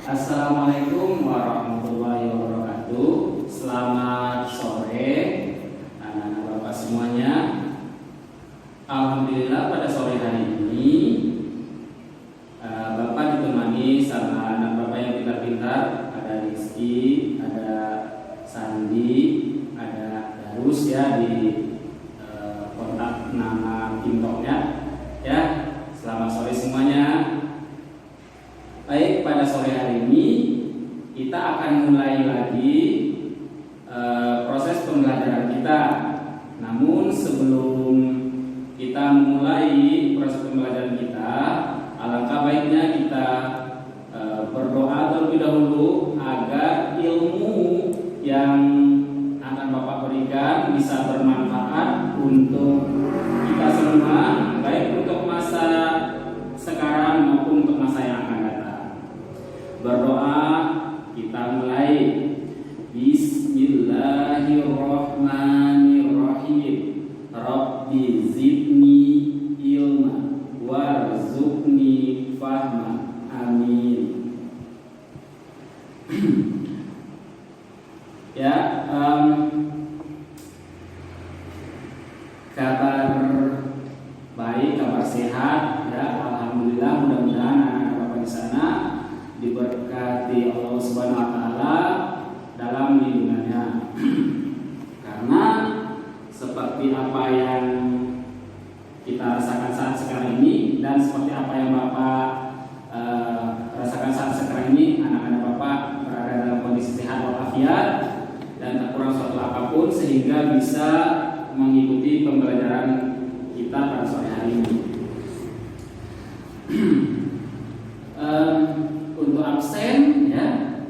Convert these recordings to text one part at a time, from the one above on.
Assalamualaikum warahmatullahi wabarakatuh. Selamat sore anak-anak Bapak semuanya. Alhamdulillah pada sore hari ini Bapak ditemani sama anak Bapak yang pintar-pintar. Ada Rizky, ada Sandi, ada Darus ya di kontak nama TikToknya ya. Selamat sore semuanya. Baik, pada sore hari ini kita akan mulai lagi proses pembelajaran kita. Namun sebelum kita mulai proses pembelajaran kita, alangkah baiknya kita berdoa terlebih dahulu agar ilmu yang akan Bapak berikan bisa bermanfaat untuk kita semua, baik untuk masa sekarang maupun untuk masa yang akan datang. Berdoa, kita mulai. Bismillahirrahmanirrahim. Rabbi zidni ilma warzuqni fahma. Amin. Ya, kabar baik, kabar sehat ya. Alhamdulillah, mudah-mudahan anak-anak Bapak di sana diberkati Allah Subhanahu wa taala dalam lindungannya. Karena seperti apa yang kita rasakan saat sekarang ini dan seperti apa yang Bapak rasakan saat sekarang ini, anak-anak Bapak berada dalam kondisi sehat walafiat dan tak kurang suatu apapun sehingga bisa mengikuti pembelajaran kita pada sore hari ini. Untuk absen ya,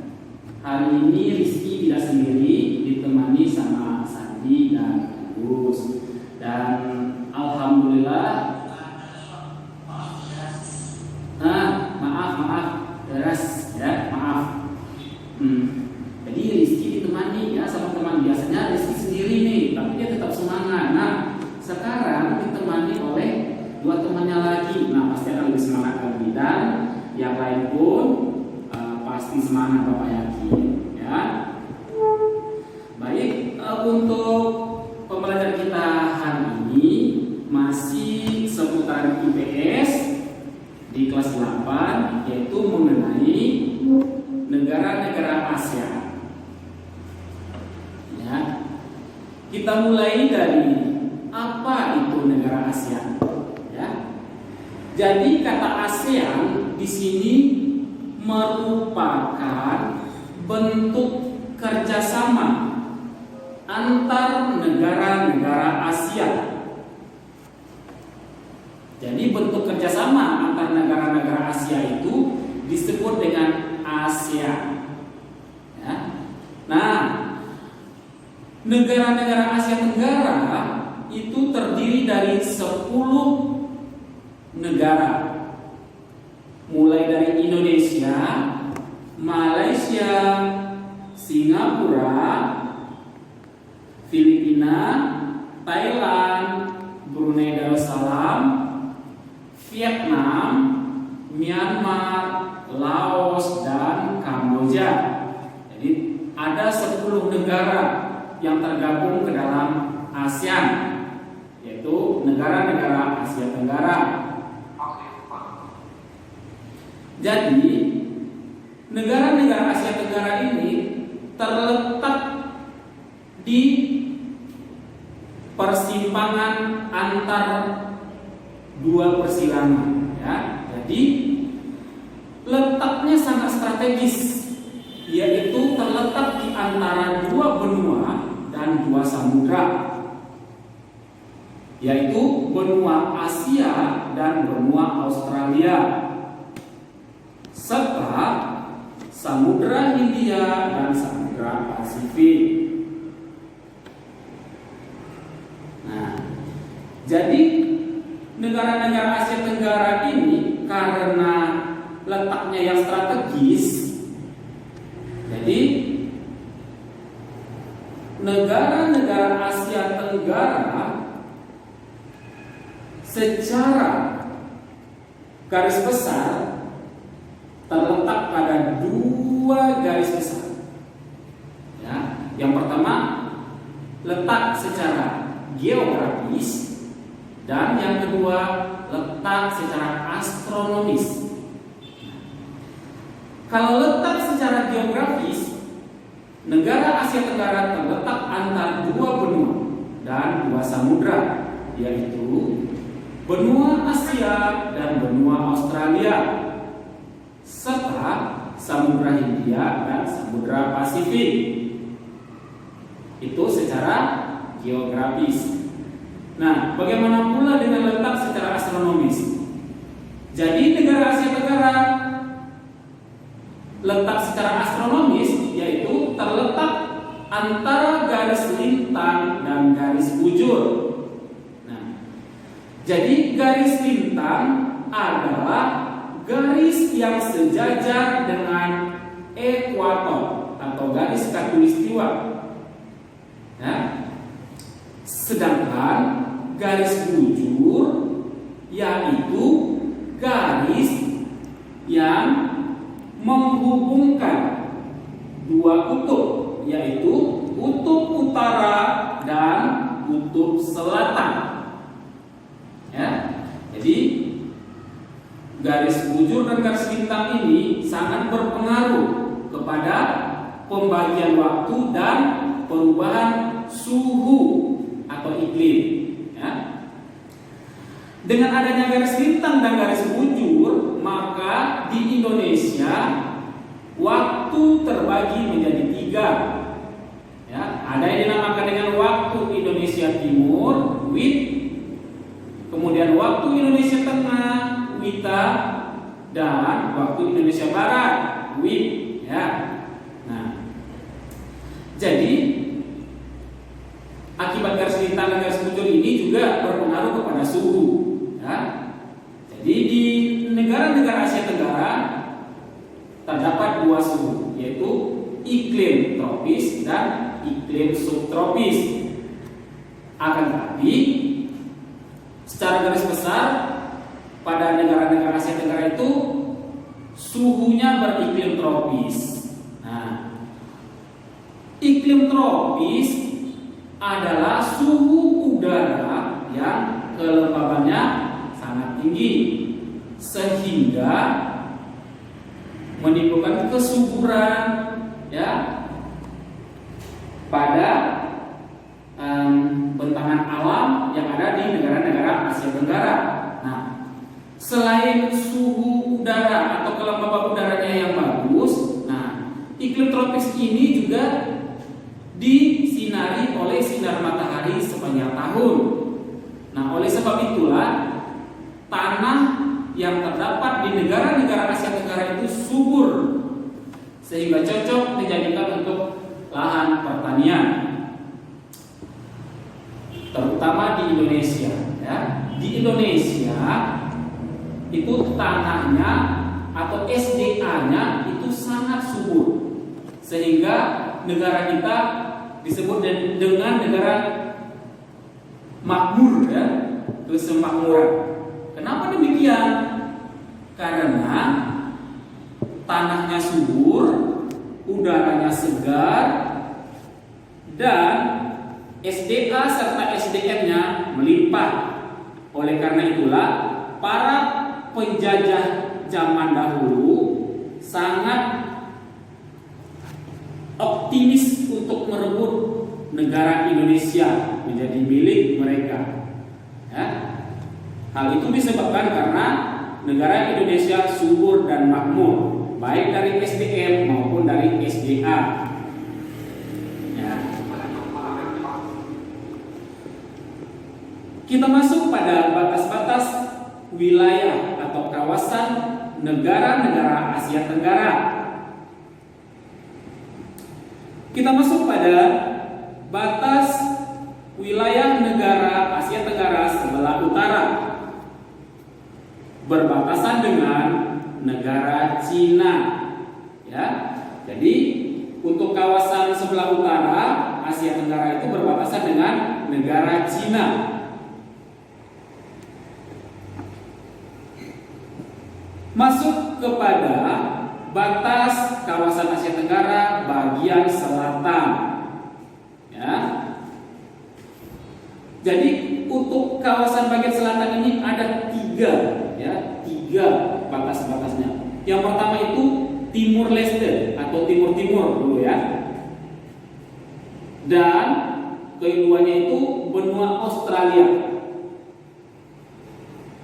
hari ini Rizky tidak sendiri, ditemani sama Sandi dan Gus. Dan alhamdulillah, maaf deras ya, maaf. Jadi Rizky ditemani ya sama teman. Biasanya Rizky sendiri nih, tapi dia tetap semangat. Nah, sekarang ditemani oleh dua temannya lagi. Nah, pasti akan lebih semangat lagi, dan yang lain pun pasti semangat, Bapak yakin ya. Baik, untuk pembelajaran kita hari ini masih seputar IPS di kelas 8, yaitu mengenai negara-negara Asia ya. Kita mulai dari apa itu negara Asia ya. Jadi kata ASEAN di sini merupakan bentuk kerjasama antar negara-negara Asia. Jadi bentuk kerjasama antar negara-negara Asia itu disebut dengan ASEAN. Ya. Nah, negara-negara Asia Tenggara itu terdiri dari 10 negara. Mulai dari Indonesia, Malaysia, Singapura, Filipina, Thailand, Brunei Darussalam, Vietnam, Myanmar, Laos, dan Kamboja. Jadi ada 10 negara yang tergabung ke dalam ASEAN, yaitu negara-negara Asia Tenggara. Jadi negara-negara Asia Tenggara ini terletak di persimpangan antar dua persilangan ya. Jadi letaknya sangat strategis, yaitu terletak di antara dua benua dan dua samudra, yaitu benua Asia dan benua Australia, serta Samudra Hindia dan Samudra Pasifik. Nah, jadi negara-negara Asia Tenggara ini karena letaknya yang strategis, jadi negara-negara Asia Tenggara secara garis besar terletak pada dua dua garis besar. Ya, yang pertama letak secara geografis dan yang kedua letak secara astronomis. Kalau letak secara geografis, negara Asia Tenggara terletak antara dua benua dan dua samudra, yaitu benua Asia dan benua Australia, serta Samudra Hindia dan Samudra Pasifik. Itu secara geografis. Nah, bagaimana pula dengan letak secara astronomis? Jadi negara Asia Tenggara letak secara astronomis yaitu terletak antara garis lintang dan garis bujur. Nah, jadi garis lintang adalah garis yang sejajar dengan ekuator atau garis khatulistiwa. Ya. Sedangkan garis bujur yaitu garis yang menghubungkan dua kutub, yaitu kutub utara dan kutub selatan. Ya, jadi garis bujur dan garis lintang ini sangat berpengaruh kepada pembagian waktu dan perubahan suhu atau iklim. Ya. Dengan adanya garis lintang dan garis bujur, maka di Indonesia waktu terbagi menjadi tiga. Ya, ada yang dinamakan dengan waktu Indonesia Timur (WIT), kemudian waktu Indonesia Tengah (WITA), dan waktu Indonesia Barat (WIB). Ya, nah, jadi akibat garis lintang dan garis bujur ini juga berpengaruh kepada suhu. Ya. Jadi di negara-negara Asia Tenggara terdapat dua suhu, yaitu iklim tropis dan iklim subtropis. Akan tetapi secara garis besar pada negara-negara Asia Tenggara itu suhunya beriklim tropis. Nah, iklim tropis adalah suhu udara yang kelembabannya sangat tinggi sehingga menimbulkan kesuburan ya pada bentangan alam yang ada di negara-negara Asia Tenggara. Nah, selain suhu udara atau kelembaban udaranya yang bagus, nah iklim tropis ini juga disinari oleh sinar matahari sepanjang tahun. Nah, oleh sebab itulah tanah yang terdapat di negara-negara Asia Tenggara itu subur sehingga cocok dijadikan untuk lahan pertanian, terutama di Indonesia. Ya. Di Indonesia itu tanahnya atau SDA-nya itu sangat subur sehingga negara kita disebut dengan negara makmur, ya, kesemakmuran. Kenapa demikian? Karena tanahnya subur, udaranya segar, dan SDA serta SDM-nya melimpah. Oleh karena itulah para penjajah zaman dahulu sangat optimis untuk merebut negara Indonesia menjadi milik mereka. Ya. Hal itu disebabkan karena negara Indonesia subur dan makmur, baik dari SDM maupun dari SDA. Ya. Kita masuk pada batas-batas wilayah atau kawasan negara-negara Asia Tenggara. Kita masuk pada batas wilayah negara Asia Tenggara sebelah utara, berbatasan dengan negara Cina. Ya, jadi untuk kawasan sebelah utara Asia Tenggara itu berbatasan dengan negara Cina. Masuk kepada batas kawasan Asia Tenggara bagian selatan. Ya. Jadi untuk kawasan bagian selatan ini ada tiga batas-batasnya. Yang pertama itu Timur Leste atau Timur-Timur dulu ya. Dan keduanya itu benua Australia.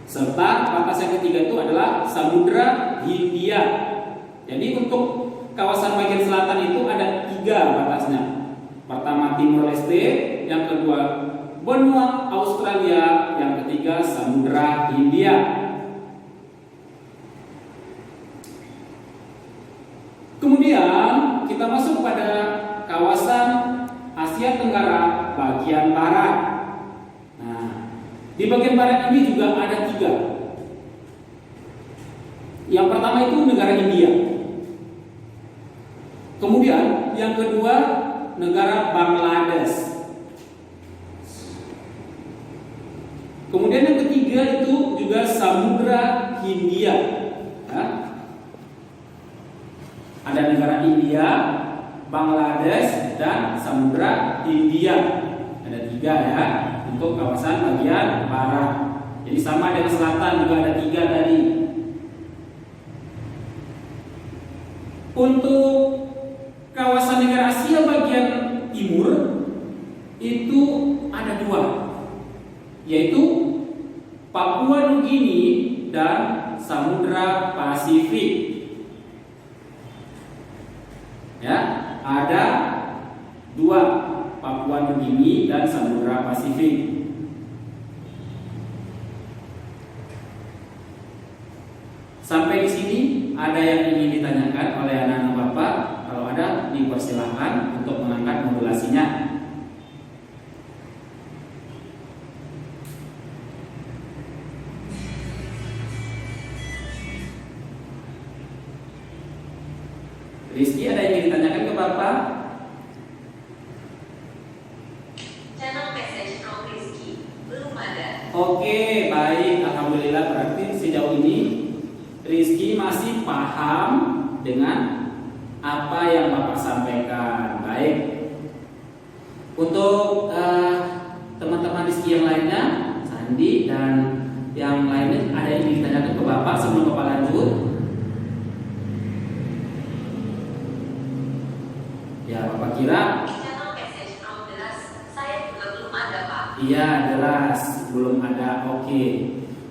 Serta batas yang ketiga itu adalah Samudra Hindia. Jadi untuk kawasan bagian selatan itu ada tiga batasnya. Pertama Timur Leste, yang kedua benua Australia, yang ketiga Samudra Hindia. Kemudian kita masuk pada kawasan Asia Tenggara bagian barat. Nah, di bagian barat ini juga ada tiga. Yang pertama itu negara India. Kemudian yang kedua negara Bangladesh. Kemudian yang ketiga itu juga Samudra Hindia. Ya. Ada negara India, Bangladesh, dan Samudra Hindia. Ada tiga ya untuk kawasan bagian barat. Jadi sama dengan selatan juga ada tiga tadi. Untuk kawasan negara Asia bagian timur itu ada dua, yaitu Papua Nugini dan Samudra Pasifik. Ya, ada dua, Papua Nugini dan Samudra Pasifik. Sampai di sini ada yang ingin ditanyakan oleh anak-anak Bapak? Kalau ada, dipersilahkan untuk mengangkat modulasinya. Rizky, ada yang ingin ditanyakan ke Bapak? Channel message from Rizky belum ada. Oke, baik. Alhamdulillah, berarti sejauh ini Rizky masih paham dengan apa yang Bapak sampaikan. Baik. Untuk teman-teman Rizky yang lainnya, Sandi dan yang lainnya, ada yang ingin ditanyakan ke Bapak sebelum Bapak lanjut? Ya, Bapak kira? Channel message from jelas, saya juga belum ada, Pak. Iya, jelas belum ada. Oke,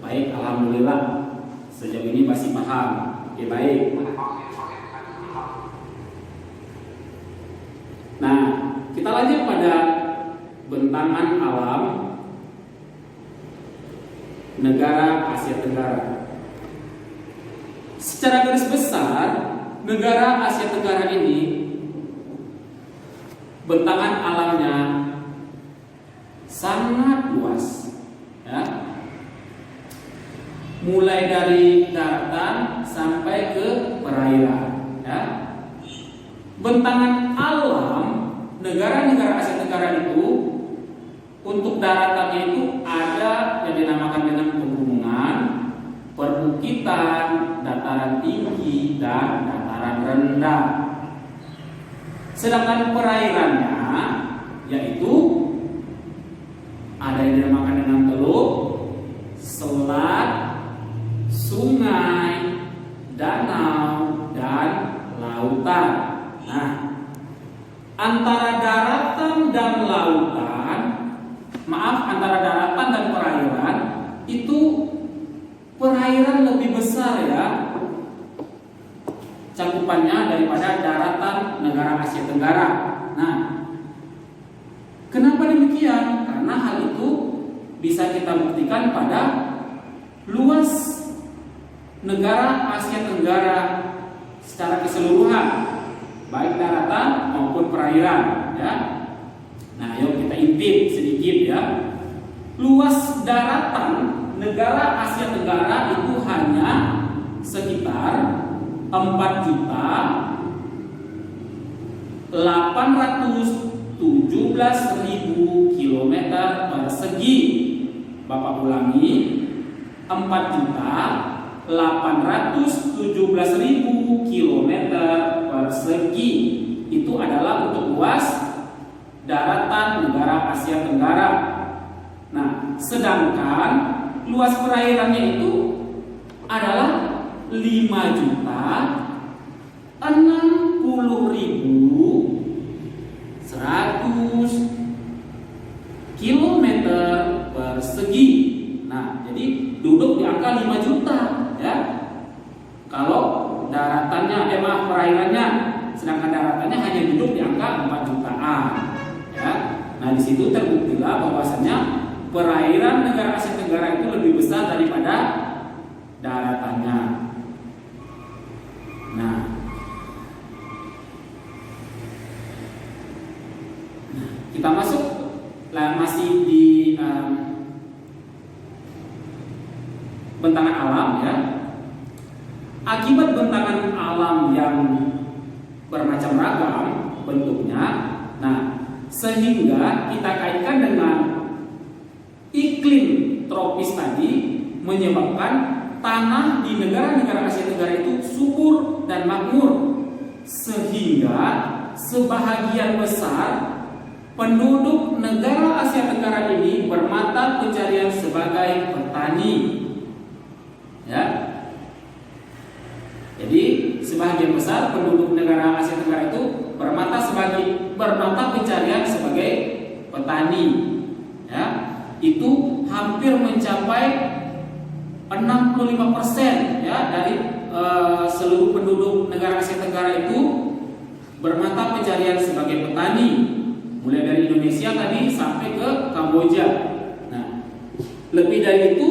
baik. Alhamdulillah sejauh ini masih paham. Oke, baik. Nah, kita lanjut pada bentangan alam negara Asia Tenggara. Secara garis besar, negara Asia Tenggara ini bentangan alamnya sangat luas, ya. Mulai dari daratan sampai ke perairan, ya. Bentangan alam negara-negara Asia Tenggara itu untuk daratannya itu ada yang dinamakan dengan pegunungan, perbukitan, dataran tinggi, dan dataran rendah. Sedangkan perairannya yaitu ada yang dinamakan dengan teluk, selat, sungai, danau, dan lautan. Nah, antara daratan dan lautan, antara daratan dan perairan itu perairan lebih besar ya cakupannya daripada daratan negara Asia Tenggara. Nah, kenapa demikian? Karena hal itu bisa kita buktikan pada luas negara Asia Tenggara secara keseluruhan, baik daratan maupun perairan, ya. Nah, yuk kita intip sedikit ya. Luas daratan negara Asia Tenggara itu hanya sekitar 4.817.000 km persegi. Bapak ulangi, 4.817.000 817.000 km persegi. Itu adalah untuk luas daratan negara Asia Tenggara. Nah, sedangkan luas perairannya itu adalah 5.060.100 km persegi. Nah, jadi duduk di angka 5 juta ya. Kalau perairannya, sedangkan daratannya hanya duduk di angka 4 jutaan ya. Nah, di situ terbuktilah bahwasannya perairan negara Asia Tenggara itu lebih besar daripada daratannya. Nah, kita masuk masih di bentangan alam ya. Akibat bentangan alam yang bermacam ragam bentuknya, nah sehingga kita kaitkan dengan iklim tropis tadi menyebabkan tanah di negara-negara Asia Tenggara itu subur dan makmur, sehingga sebahagian besar penduduk negara Asia Tenggara ini bermata pencarian sebagai petani. Ya. Jadi sebahagian besar penduduk negara Asia Tenggara itu bermata pencarian sebagai petani. Ya. Itu hampir mencapai 65% ya dari seluruh penduduk negara Asia Tenggara itu bermata pencarian sebagai petani, mulai dari Indonesia tadi sampai ke Kamboja. Nah, lebih dari itu,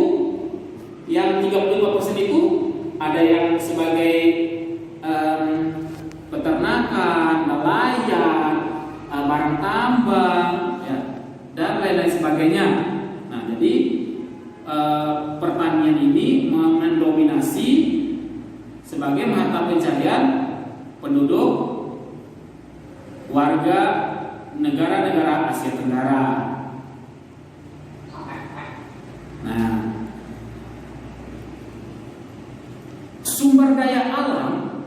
yang 35% itu ada yang sebagai peternakan, nelayan, barang tambang, ya, dan lain-lain sebagainya. Nah, jadi pertanian ini mendominasi sebagai mata pencarian penduduk warga negara-negara Asia Tenggara. Nah, sumber daya alam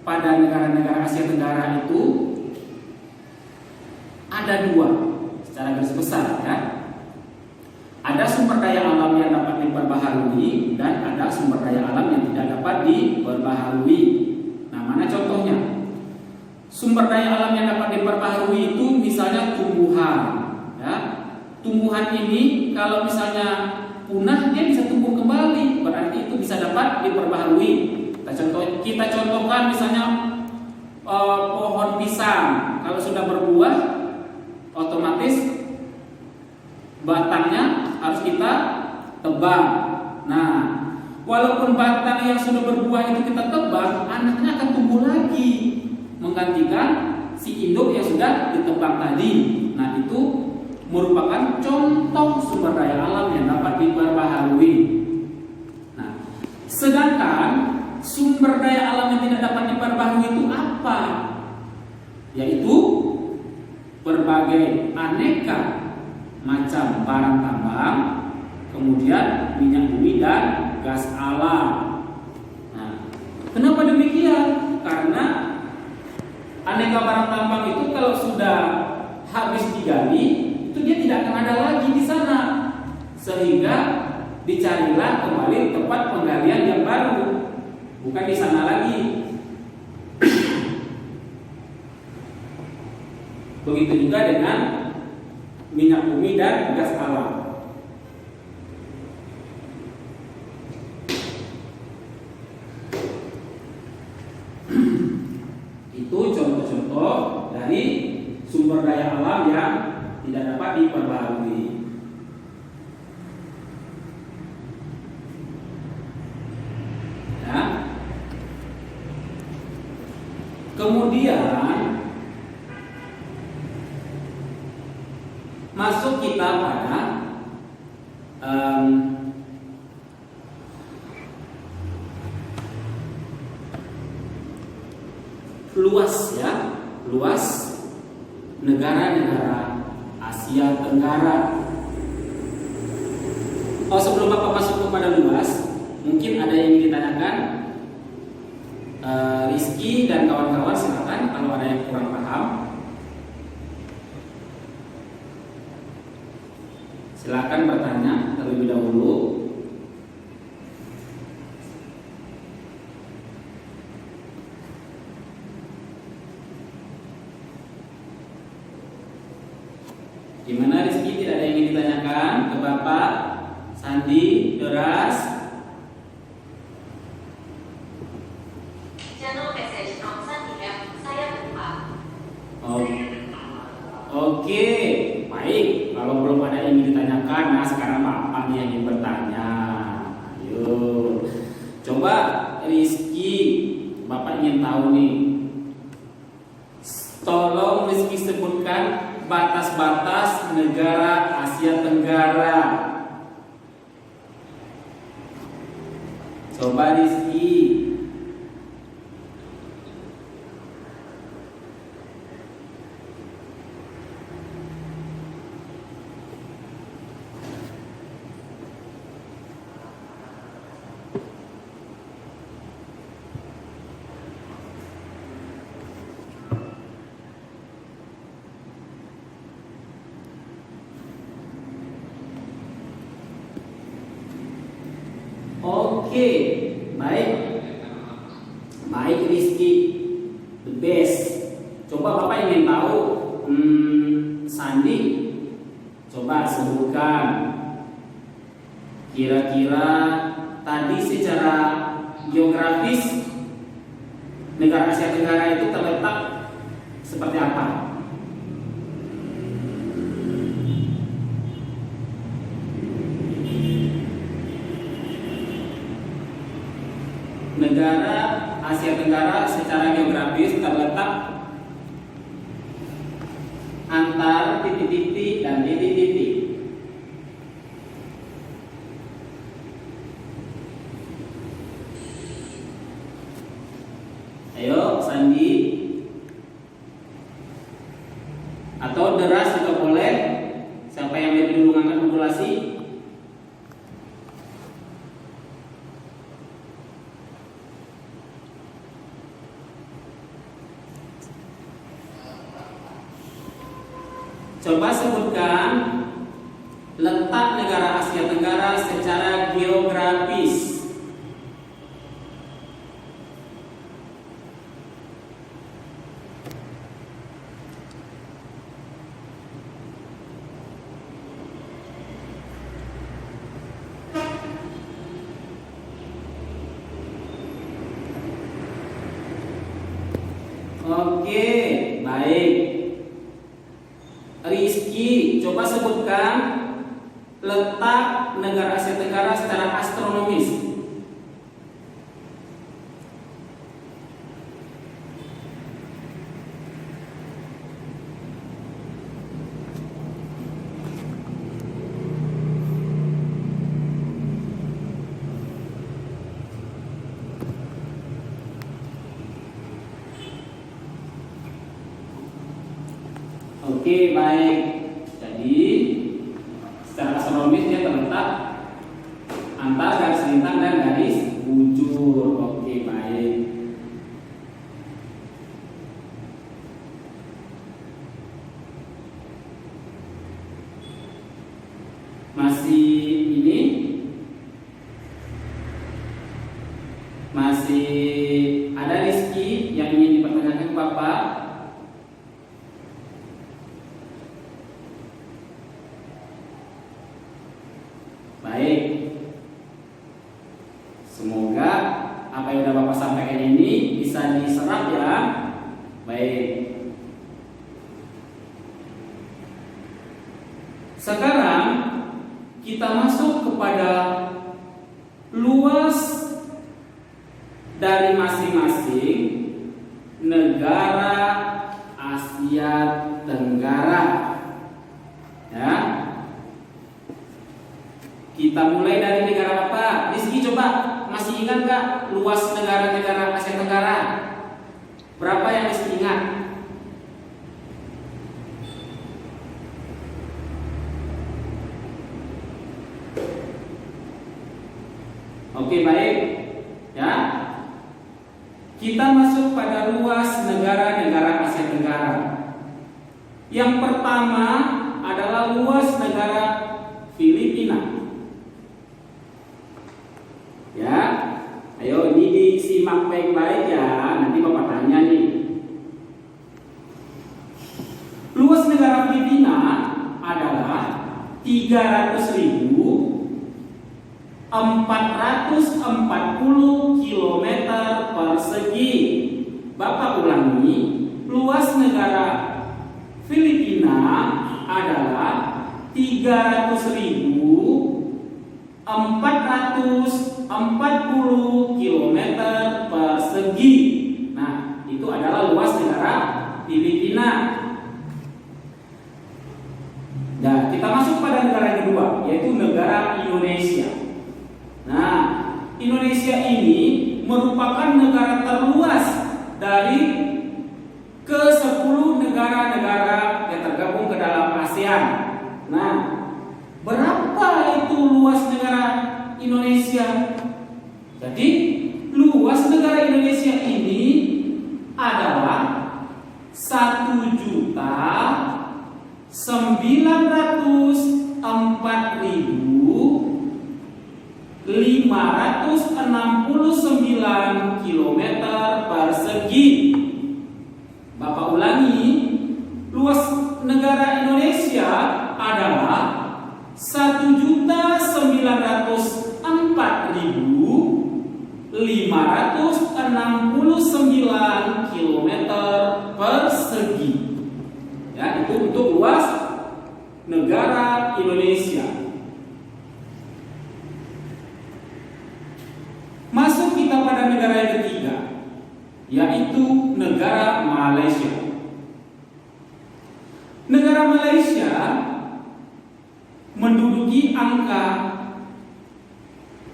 pada negara-negara Asia Tenggara itu ada dua secara garis besar ya. Ada sumber daya alam yang dapat diperbaharui dan ada sumber daya alam yang tidak dapat diperbaharui. Nah, mana contohnya? Sumber daya alam yang dapat diperbaharui itu misalnya tumbuhan ya. Tumbuhan ini kalau misalnya punah dia bisa tumbuh kembali, berarti itu bisa dapat diperbaharui. Kita contohkan misalnya pohon pisang, kalau sudah berbuah otomatis batangnya harus kita tebang. Nah, walaupun batang yang sudah berbuah itu kita tebang, anaknya akan tumbuh lagi menggantikan si induk yang sudah ditebang tadi. Nah, itu merupakan contoh sumber daya alam yang dapat diperbaharui. Nah, sedangkan sumber daya alam yang tidak dapat diperbaharui itu apa? Yaitu berbagai aneka macam barang tambang, kemudian minyak bumi dan gas alam. Nah, kenapa demikian? Karena aneka barang tambang itu kalau sudah habis digali, itu dia tidak akan ada lagi di sana, sehingga dicarilah kembali tempat penggalian yang baru, bukan di sana lagi. Begitu juga dengan minyak bumi dan gas alam. Itu contoh-contoh dari sumber daya alam yang tidak dapat diperbaharui. Ya. Kemudian masuk kita pada luas negara-negara Asia Tenggara. Sebelum Bapak masuk kepada luas Mungkin ada yang ingin ditanyakan. Rizky dan kawan-kawan silakan kalau ada yang kurang paham. Silakan bertanya terlebih dahulu. Gimana Rizky, tidak ada yang ingin ditanyakan ke Bapak Sandi, Doras? Channel message from Sandi M. Saya berubah. Oke, baik. Kalau belum ada yang ingin ditanyakan, nah sekarang Bapak yang ingin bertanya. Ayo, coba Rizky, Bapak ingin tahu nih. Tolong Rizky sebutkan batas-batas negara Asia Tenggara. Coba Rizky. Oke, baik. Baik Rizky, the best. Coba Bapak ingin tahu, Sandi, coba sebutkan kira-kira tadi secara geografis negara Asia Tenggara itu terletak seperti apa? Negara Asia Tenggara secara geografis terletak antar titik-titik dan titik-titik. Ayo Sandi, atau Deras juga boleh. Siapa yang lebih dulu ngangkat modulasi? Coba sebutkan letak negara Asia Tenggara secara geografis. Oke, baik. Rizky, coba sebutkan letak negara Asia Tenggara secara astronomis. Oke, baik. Jadi secara astronomis dia terletak antara garis lintang dan garis bujur. Oke, baik. Masih ini? Masih ada Rizky yang ingin dipertanyakan ke Bapak? Baik, semoga apa yang sudah Bapak sampaikan ini bisa diserap ya. Baik. Sekarang kita masuk kepada luas dari masing-masing negara Asia Tenggara. Ya. Kita mulai dari negara apa? Rizky coba, masih ingat gak luas negara-negara Asia Tenggara? Berapa yang Rizky ingat? Oke, baik. Ya. Kita masuk pada luas negara-negara Asia Tenggara. Yang pertama adalah luas negara Filipina. Ya. Ayo ini disimak baik-baik ya. Nanti Bapak tanya nih. Luas negara Filipina adalah 300.440 km persegi. Bapak ulangi, luas negara Filipina adalah 300.440 km persegi. Nah, itu adalah luas negara Filipina. Nah, kita masuk pada negara yang kedua, yaitu negara Indonesia. Nah, Indonesia ini merupakan negara terluas dari ke-10 negara-negara yang tergabung ke dalam ASEAN. Nah, berapa itu luas negara Indonesia? Jadi, luas negara Indonesia ini adalah 1.904.569 km persegi. Bapak ulangi, luas negara Indonesia adalah 1.904.569 km persegi. Ya, itu untuk luas negara Indonesia. Masuk kita pada negara yang ketiga, yaitu negara Malaysia. Negara Malaysia menduduki angka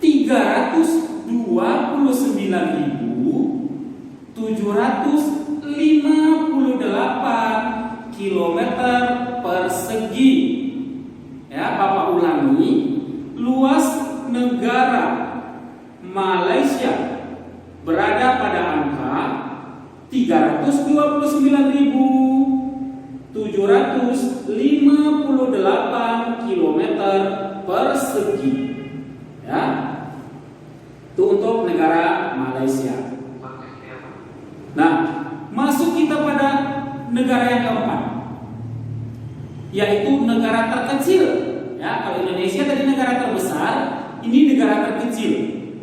329.758 km persegi. Ya, Bapak ulangi, luas negara Malaysia berada pada angka 329.758 km persegi. Ya, itu untuk negara Malaysia. Nah, masuk kita pada negara yang keempat, yaitu negara terkecil. Ya, kalau Indonesia tadi negara terbesar, ini negara terkecil,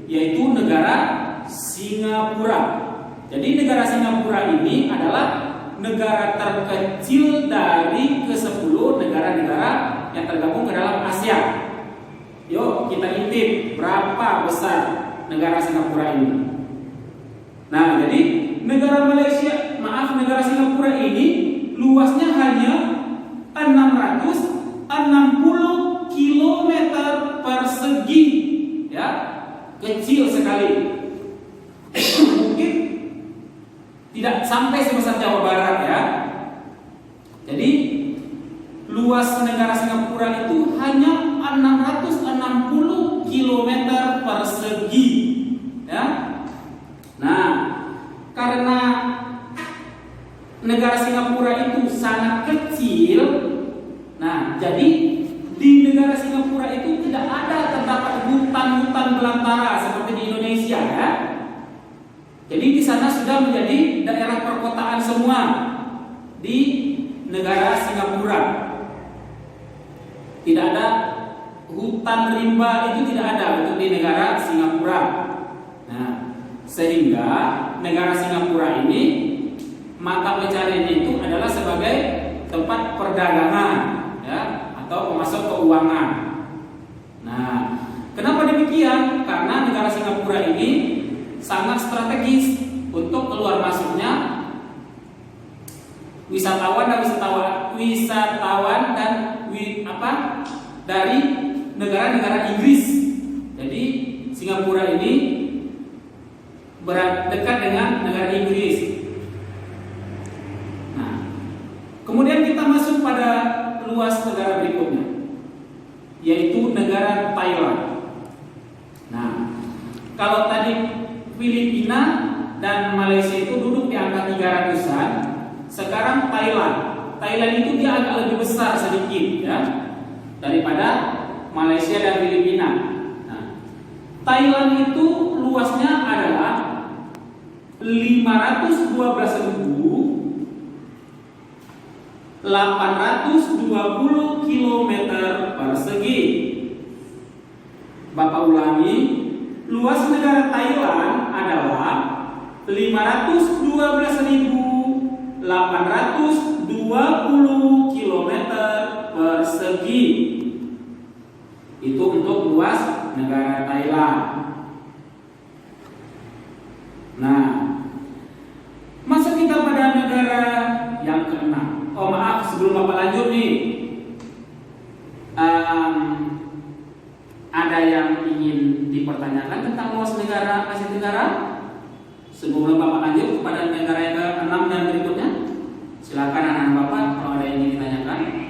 yaitu negara Singapura. Jadi negara Singapura ini adalah negara terkecil dari ke-10 negara-negara yang tergabung ke dalam ASEAN. Yuk kita intip berapa besar negara Singapura ini. Nah, jadi negara Singapura ini luasnya hanya 660 km persegi. Ya, kecil sekali. Mungkin tidak sampai sebesar Jawa Barat ya. Jadi luas negara Singapura itu hanya 660 km persegi. Ya. Nah, karena negara Singapura itu sangat kecil, nah jadi di negara Singapura itu tidak ada terdapat hutan-hutan belantara seperti di Indonesia ya. Jadi di sana sudah menjadi daerah perkotaan semua di negara Singapura. Tidak ada hutan rimba, itu tidak ada untuk di negara Singapura. Nah, sehingga negara Singapura ini mata pencariannya itu adalah sebagai tempat perdagangan ya, atau pemasok keuangan. Nah, kenapa demikian? Karena negara Singapura ini sangat strategis untuk keluar masuknya wisatawan dan dari negara-negara Inggris. Jadi Singapura ini dekat dengan negara Inggris. Nah, kemudian kita masuk pada luas negara berikutnya, yaitu negara Thailand. Nah, 300-an. Sekarang Thailand. Thailand itu dia agak lebih besar sedikit ya daripada Malaysia dan Filipina. Nah, Thailand itu luasnya adalah 512.820 km persegi. Bapak ulangi, luas negara Thailand adalah 512.820 km persegi. Itu untuk luas negara Thailand. Nah, masa kita pada negara yang keenam. Oh maaf, sebelum Bapak lanjut nih, ada yang ingin dipertanyakan tentang luas negara Asia Tenggara? Sebelum Bapak lanjut kepada negara yang ke-6 dan berikutnya, silakan anak-anak Bapak kalau ada yang ingin ditanyakan.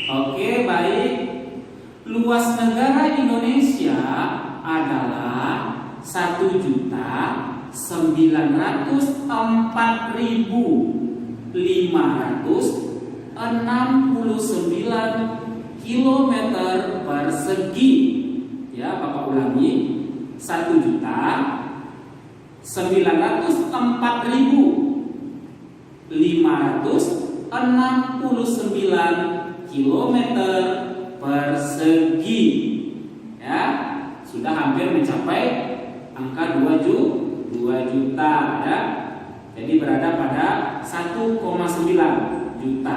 Oke, baik. Luas negara Indonesia adalah 1.904.569 km persegi. Ya, Bapak ulangi, 1.904.569 km persegi. Ya, sudah hampir mencapai angka 2 juta ya. Jadi berada pada 1,9 juta.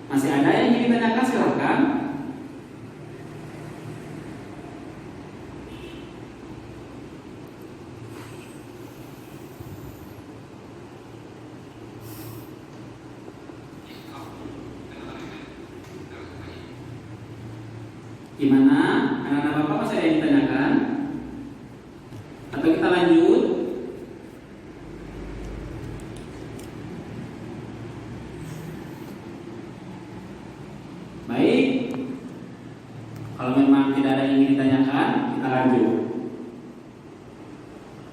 Masih ada yang ingin ditanyakan, silakan. Gimana? Anak-anak Bapak masih ada yang ditanyakan? Atau kita lanjut? Baik. Kalau memang tidak ada yang ingin ditanyakan, kita lanjut.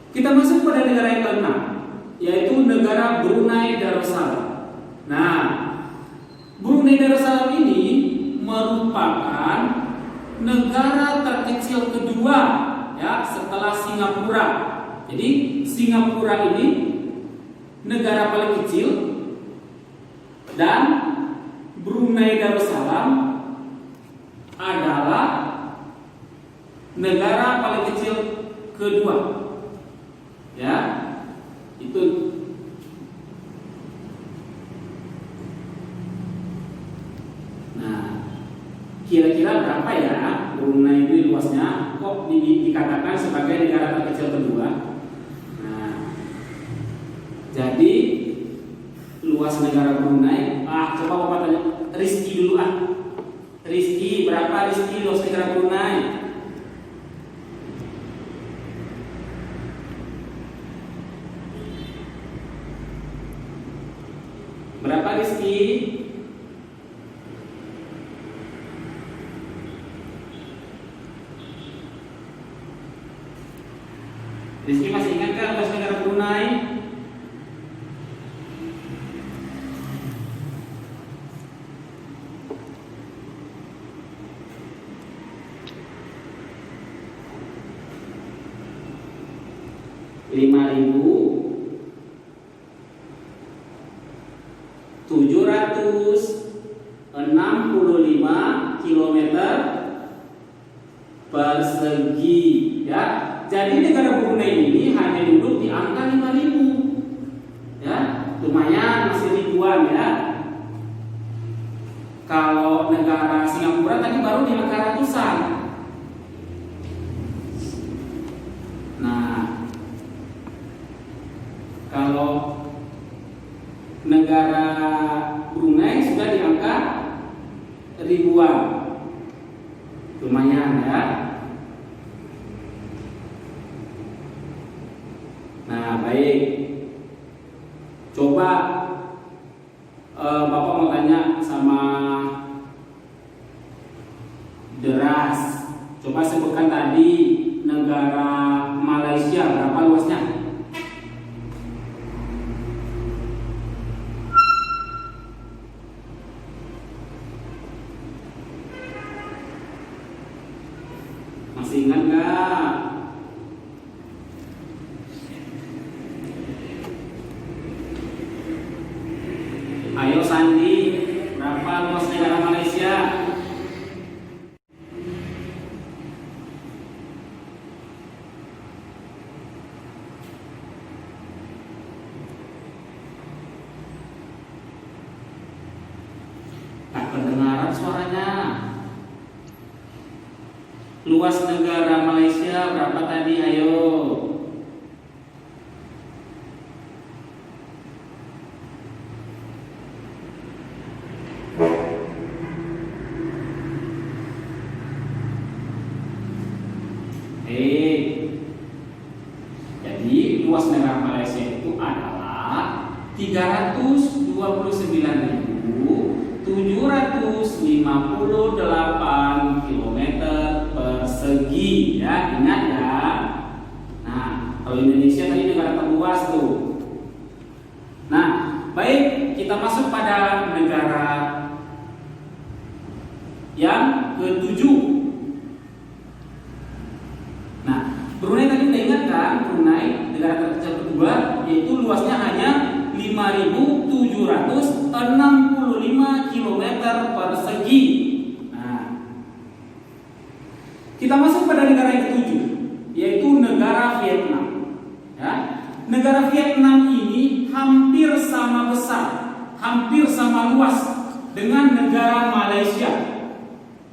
Kita masuk pada negara yang ke-6, yaitu negara Brunei Darussalam. Nah, Brunei Darussalam ini merupakan negara terkecil kedua ya setelah Singapura. Jadi Singapura ini negara paling kecil dan Brunei Darussalam adalah negara paling kecil kedua. Ya, itu. Nah, kira-kira berapa ya Brunei ini luasnya? Kok dikatakan sebagai negara terkecil kedua? Nah, jadi luas negara Brunei. Coba Bapak tanya Rizky dulu Rizky, berapa Rizky luas negara Brunei? Berapa Rizky? Rizky masih ingat kan luas negara Brunei? ...5.765 km persegi ya. Jadi negara Brunei ini hanya duduk di angka 5.000 ya, lumayan masih ribuan ya. Kalau negara Singapura tadi baru di angka ratusan. Nah, kalau negara Brunei sudah di angka ribuan, lumayan ya. Nah, baik. Coba Bapak mau tanya sama Deras. Coba sebutkan tadi negara Malaysia berapa luasnya? Masih ingat nggak? Ayo Sandi, berapa luas negara Malaysia? Tak kedengaran suaranya. Luas negara Malaysia berapa tadi? Ayo. Jadi luas negara Malaysia itu adalah 329.758 km persegi, ya, ingat ya. Nah, kalau Indonesia tadi negara terluas tuh. Nah, baik, kita masuk pada negara yang ketujuh. Nah, Brunei tadi udah ingat kan? Brunei negara terkecil kedua, yaitu luasnya hanya 5.765 km persegi. Nah, kita masuk pada negara yang ketujuh, yaitu negara Vietnam. Ya, negara Vietnam ini hampir sama besar, hampir sama luas dengan negara Malaysia.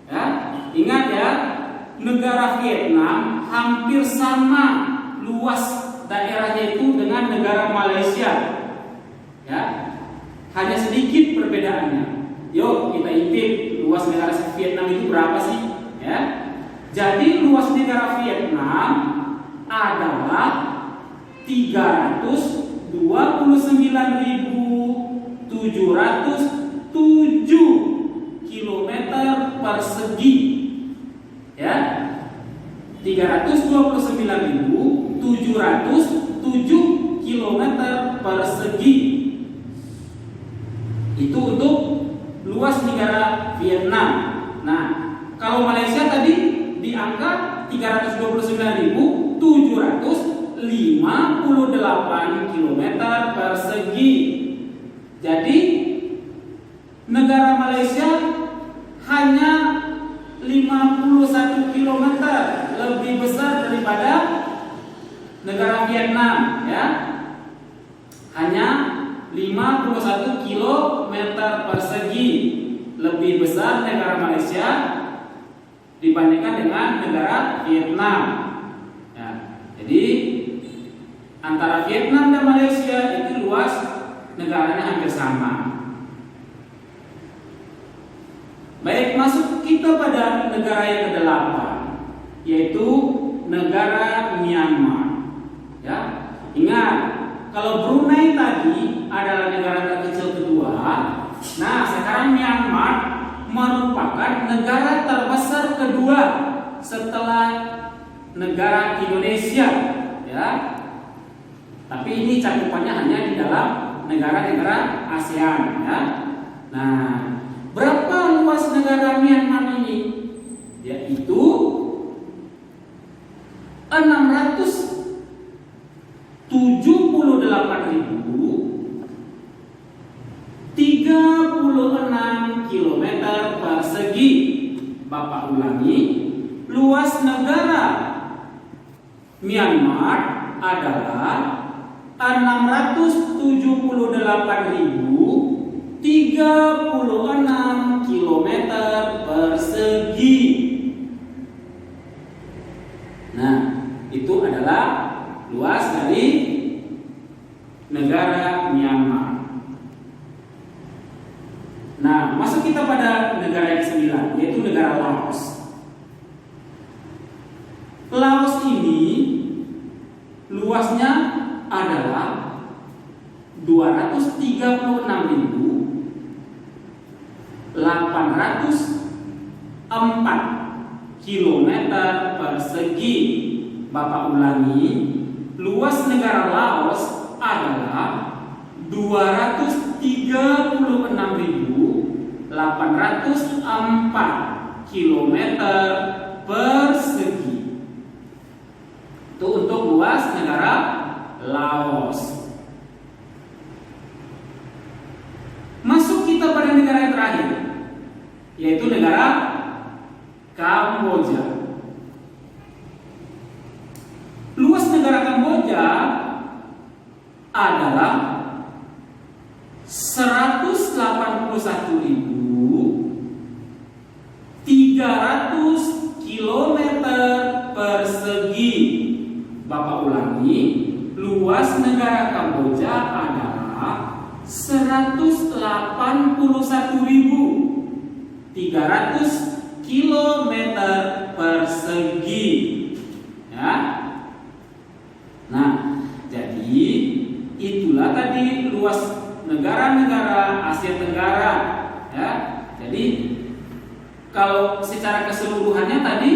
Ya, ingat ya, negara Vietnam hampir sama luas daerahnya itu dengan negara Malaysia. Ya, hanya sedikit perbedaannya. Yuk kita intip luas negara Vietnam itu berapa sih? Ya, jadi luas negara Vietnam adalah 329.707 km persegi. Ya, 329.707 km persegi. Itu untuk luas negara Vietnam. Nah, kalau Malaysia tadi di angka 329.758 km persegi. Jadi negara Malaysia hanya 51 km lebih besar daripada negara Vietnam, ya. Hanya 51 km persegi lebih besar negara Malaysia dibandingkan dengan negara Vietnam. Ya, jadi antara Vietnam dan Malaysia itu luas negaranya hampir sama. Baik, masuk kita pada negara yang ke-8, yaitu negara Myanmar. Ya, ingat, kalau Brunei tadi adalah negara terkecil kedua, nah sekarang Myanmar merupakan negara terbesar kedua setelah negara Indonesia. Ya, tapi ini cakupannya hanya di dalam negara-negara ASEAN. Ya, nah, berapa luas negara Myanmar ini? Yaitu 678.036 km persegi. Bapak ulangi, luas negara Myanmar adalah 678.036 km persegi. Nah, itu adalah luas dari negara Myanmar. Nah, masuk kita pada negara yang ke-9, yaitu negara Laos. Laos ini luasnya adalah 236.350 km persegi. Bapak ulangi, luas negara Laos adalah 236.804 km persegi. Itu untuk luas negara Laos. Masuk kita pada negara yang terakhir, yaitu negara Kamboja. Luas negara Kamboja adalah 181.300 km persegi. Bapak ulangi, luas negara Kamboja adalah 181.300 km persegi. Ya. Nah, jadi itulah tadi luas negara-negara Asia Tenggara. Ya. Jadi kalau secara keseluruhannya tadi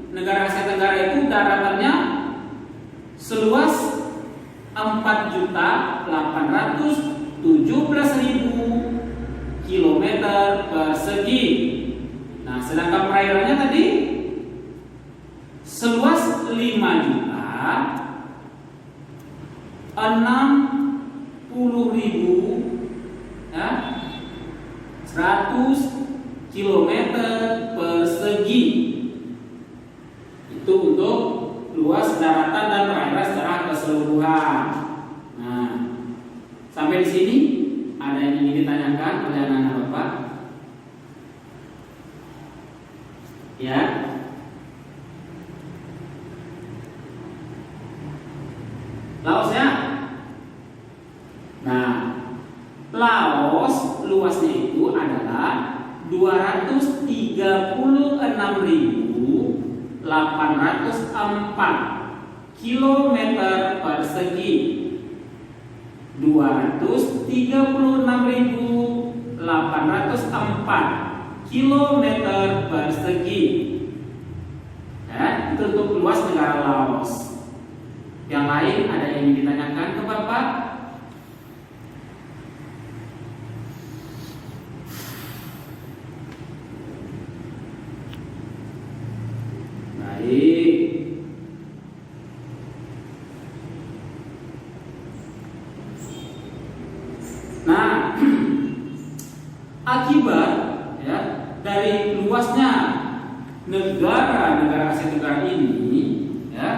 negara Asia Tenggara itu daratannya seluas 4.817.000 km persegi. Nah, sedangkan perairannya tadi seluas 5.060.100 km persegi. Itu untuk luas daratan dan perairan secara keseluruhan. Nah, sampai di sini ada yang ingin ditanyakan oleh anak-anak Bapak? Ya. Laosnya. Nah, Laos luasnya itu adalah 236.804 km persegi. 236.804 km persegi. Ya, itu untuk luas negara Laos. Yang lain ada yang ingin ditanyakan ke Bapak? Baik. Nah, akibat ya dari luasnya negara-negara Asia Tenggara ini, ya,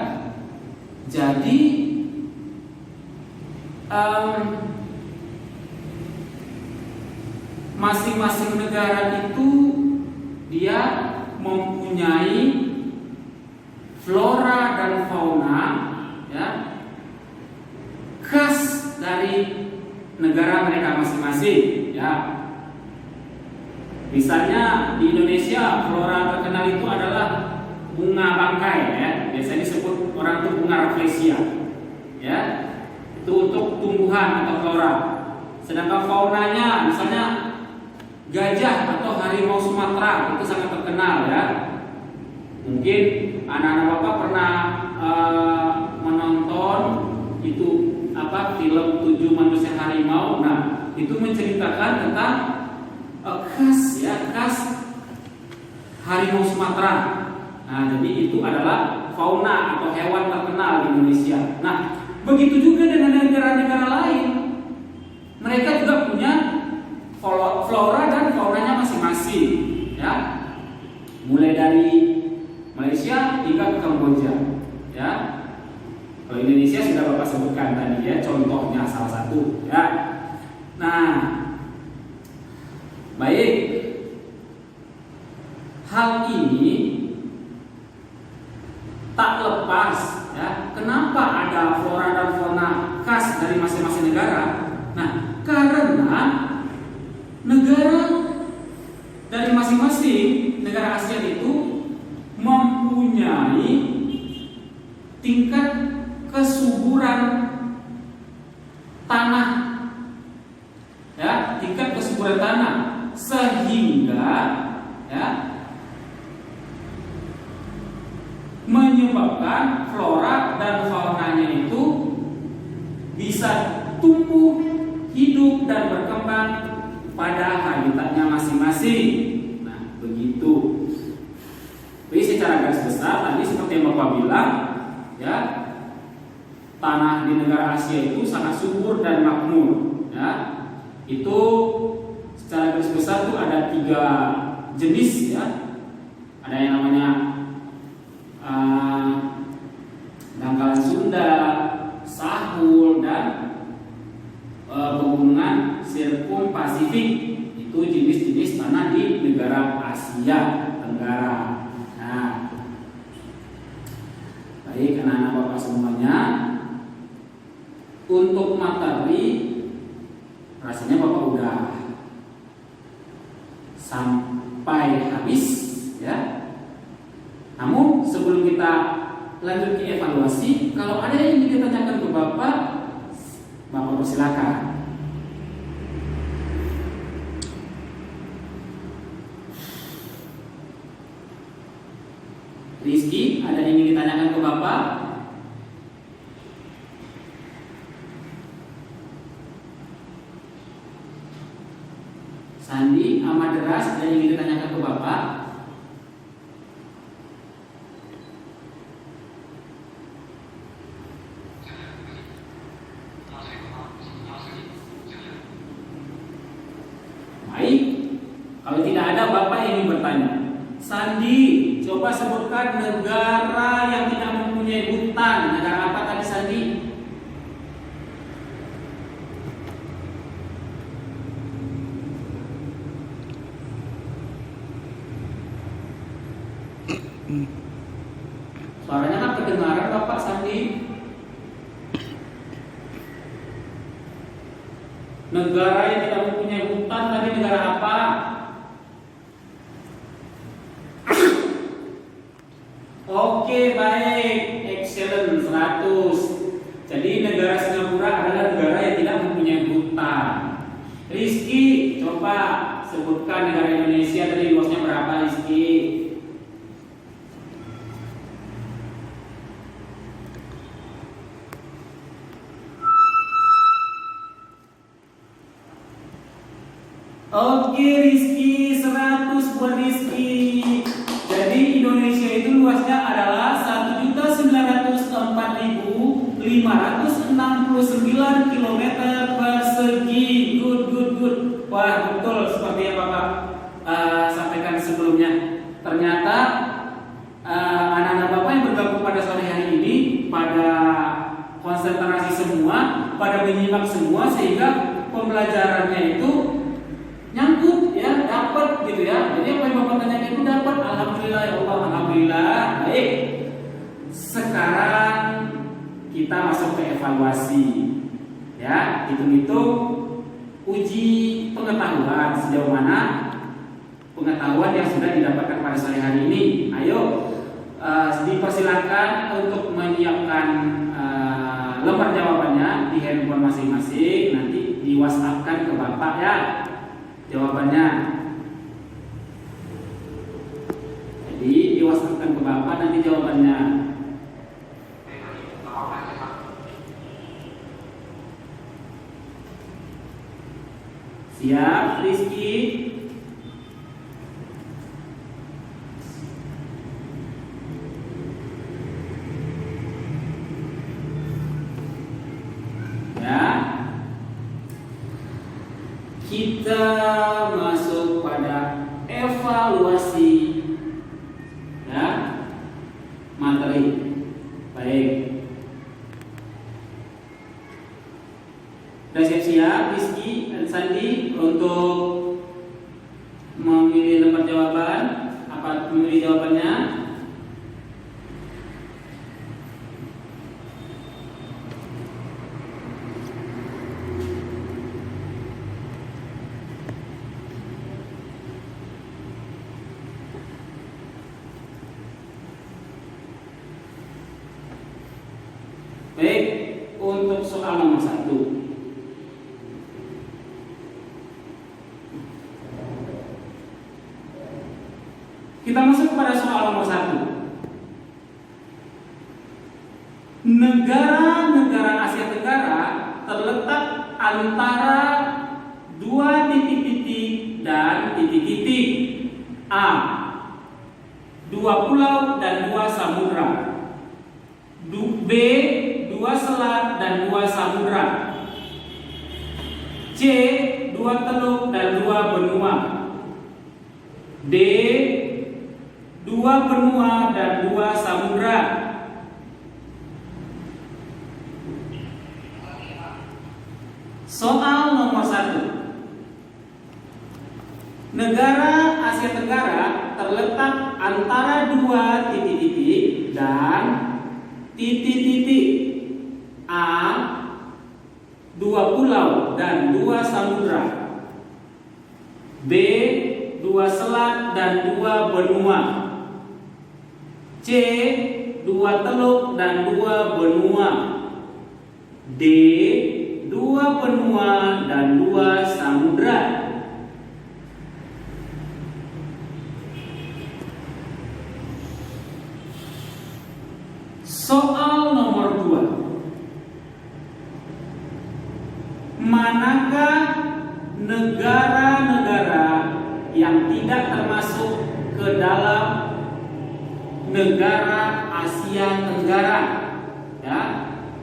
jadi masing-masing negara itu dia mempunyai flora dan fauna, ya, khas dari negara mereka masing-masing, ya. Misalnya di Indonesia flora terkenal itu adalah bunga bangkai, ya. Biasanya disebut orang itu bunga rafflesia, ya. Itu untuk tumbuhan atau flora. Sedangkan faunanya misalnya gajah atau harimau Sumatera itu sangat terkenal, ya. Mungkin anak-anak Bapak pernah menonton itu film 7 Manusia Harimau. Nah, itu menceritakan tentang khas harimau Sumatera. Nah, jadi itu adalah fauna atau hewan terkenal di Indonesia. Nah, begitu juga dengan negara-negara lain. Mereka juga punya flora dan faunanya masing-masing, ya. Mulai dari Malaysia hingga ke Kamboja, ya. Kalau Indonesia sudah Bapak sebutkan tadi, ya, contohnya salah satu, ya. Nah, baik. Hal ini tak lepas, ya. Kenapa ada flora dan fauna khas dari masing-masing negara? Nah, karena negara dari masing-masing negara ASEAN itu mempunyai tingkat kesuburan tanah, ya, tingkat kesuburan tanah sehingga ya menyebabkan flora dan faunanya itu bisa tumbuh, hidup dan berkembang pada habitatnya masing-masing. Nah, begitu. Jadi secara garis besar tadi seperti yang Bapak bilang, ya, tanah di negara Asia itu sangat subur dan makmur. Ya, itu secara garis besar itu ada 3 jenis, ya. Ada yang namanya dangkalan Sunda, Sahul, dan pegunungan Sirkum Pasifik. Itu jenis-jenis tanah di negara Asia Tenggara. Nah, baik anak-anak Bapak semuanya, untuk materi rasanya Bapak udah sampai habis, ya. Namun sebelum kita lanjut ke evaluasi, kalau ada yang ingin ditanyakan ke Bapak, Bapak persilakan. Rizky, ada yang ingin ditanyakan ke Bapak? Sandi, Ahmad Deras, ada yang ingin ditanyakan ke Bapak? Baik, kalau tidak ada Bapak yang ingin bertanya. Sandi, coba sebutkan negara yang tidak mempunyai hutan. Negara apa tadi Sandi? Suaranya kan kedengaran Bapak Sandi. Negara yang tidak mempunyai hutan tadi negara apa? Oke, baik, excellent, 100. Jadi negara Singapura adalah negara yang tidak mempunyai hutan. Rizky, coba sebutkan negara Indonesia tadi luasnya berapa, Rizky? Oke, Rizky, 100 buat Rizky. Jadi Indonesia itu luasnya adalah 1.904.569 km persegi. Good. Wah, betul seperti yang Bapak sampaikan sebelumnya. Ternyata anak-anak Bapak yang bergabung pada sore hari ini pada konsentrasi semua, pada menyimak semua, sehingga pembelajarannya itu nyangkut, ya, dapat gitu ya. Jadi apa yang Bapak tanyakan itu dapat. Alhamdulillah ya Allah, alhamdulillah. Baik. Sekarang kita masuk ke evaluasi. Ya, hitung-hitung uji pengetahuan sejauh mana pengetahuan yang sudah didapatkan pada sore hari ini. Ayo, dipersilakan untuk menyiapkan lembar jawabannya di handphone masing-masing. Nanti di WhatsApp-kan ke Bapak, ya, jawabannya. Jadi di WhatsApp-kan ke Bapak nanti jawabannya. Siap, Rizky? Ya. Kita masuk pada evaluasi, ya, materi. Baik. Sudah siap-siap Rizky dan Sandi untuk memilih lembar jawaban? Apa memilih jawabannya? Baik, untuk soal nomor 1. Kita masuk pada soal nomor 1. Negara-negara Asia Tenggara terletak antara dua titik-titik dan titik-titik. A. Dua pulau dan dua samudra. B. Dua selat dan dua samudra. C. Dua teluk dan dua benua. D. Dua benua dan dua samudra. Soal nomor 1. Negara Asia Tenggara terletak antara dua titik-titik dan titik-titik. A. Dua pulau dan dua samudra. B. Dua selat dan dua benua. C. Dua teluk dan dua benua. D. Dua benua dan dua samudra. Soal nomor 2. Manakah negara-negara yang tidak termasuk ke dalam negara Asia Tenggara? Ya,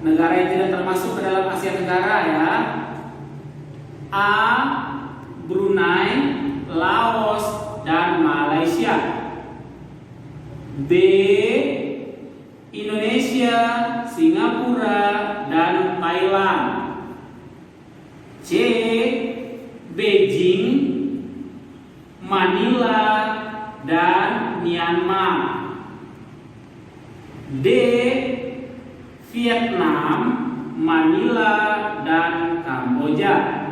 negara yang tidak termasuk ke dalam Asia Tenggara ya. A. Brunei, Laos, dan Malaysia. B. Indonesia, Singapura, dan Thailand. C. Beijing, Manila, dan Myanmar. D. Vietnam, Manila, dan Kamboja.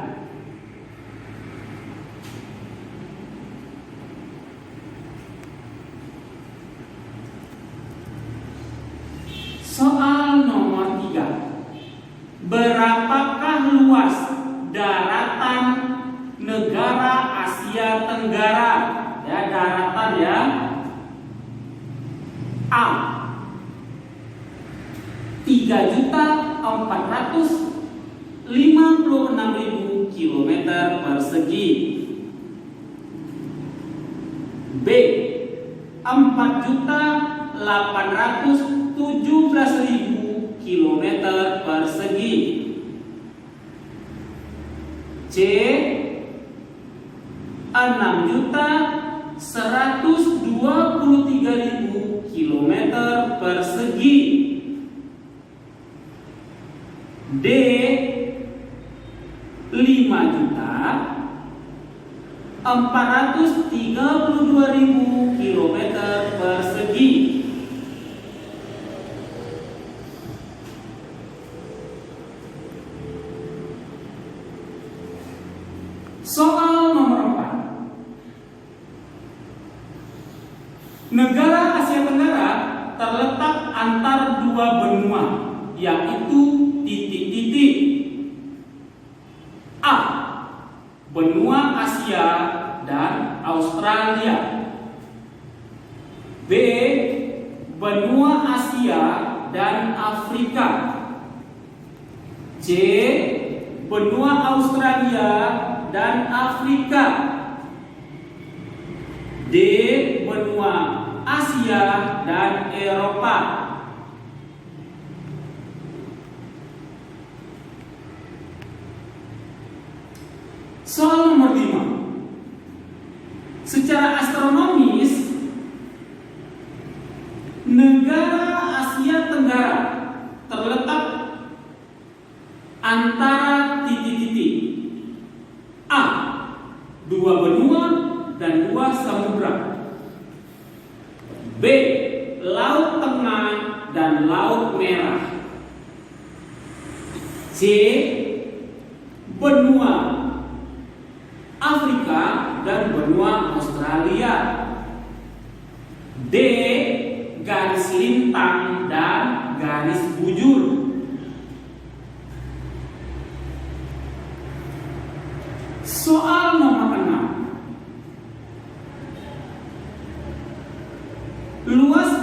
Soal nomor 3. Berapakah luas daratan negara Asia Tenggara? Ya, daratan ya. A. 3.456.000 km persegi. B. 4.817.000 km persegi. C. 6.123.000 km persegi. D. 5.432.000 km persegi. Soal nomor 4. Negara Asia Tenggara terletak antara dua benua, yaitu titik-titik. A. Benua Asia dan Australia. B. Benua Asia dan Afrika. C. Benua Australia dan Afrika. D. Benua Asia dan Eropa. Soal nomor 5. Secara astronomis, negara Asia Tenggara terletak antara titik-titik. A. Dua benua dan dua samudra. B. Laut Tengah dan Laut Merah. C. Benua Afrika dan benua Australia. D. Garis lintang dan garis bujur. Soal nomor 6.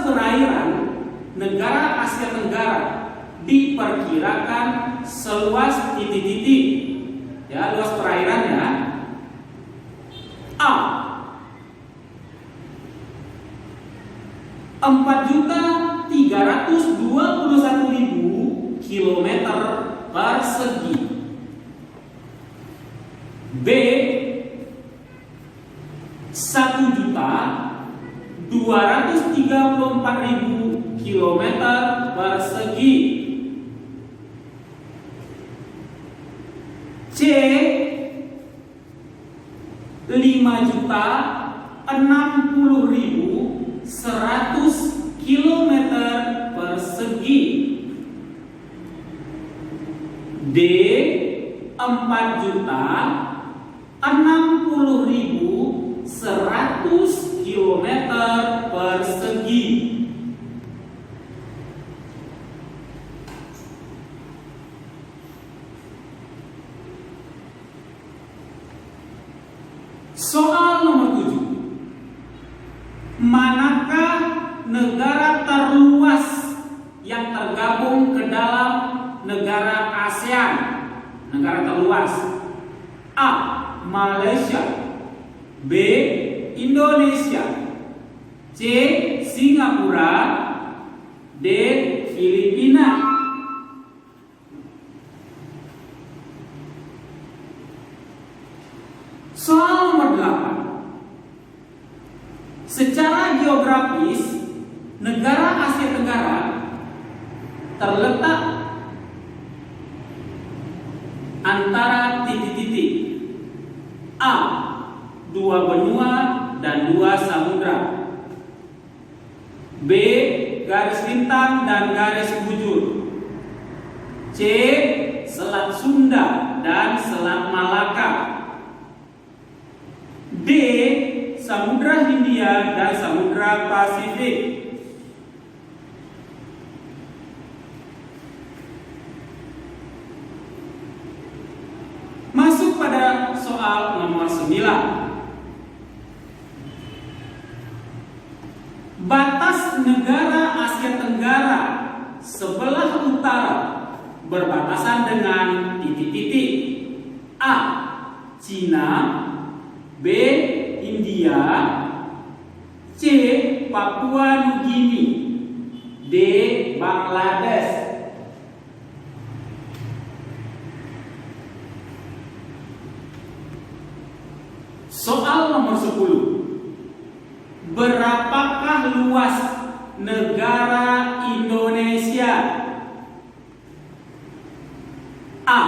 perairan negara Asia Tenggara diperkirakan seluas titik-titik. Ya, luas perairannya A 4.321.000 kilometer persegi. B 1.234.000 kilometer persegi. C 5.060.100 kilometer persegi. D 4.060.100 kilometer persegi. Soal nomor 7. Manakah negara terluas yang tergabung ke dalam negara ASEAN? Negara terluas. A. Malaysia. B. Indonesia. C. Singapura. D. Filipina. Soal nomor 8. Secara geografis, negara Asia Tenggara terletak antara titik-titik A. 2 benua dan 2 samudra. B. Garis bintang dan garis bujur. C. Selat Sunda dan Selat Malaka. D. Samudra Hindia dan Samudra Pasifik. Masuk pada soal nomor 9. Batas negara Asia Tenggara sebelah utara berbatasan dengan titik-titik A. Cina, B. India, C. Papua Nugini, D. Bangladesh. Soal nomor 10. Berapakah luas negara Indonesia? A.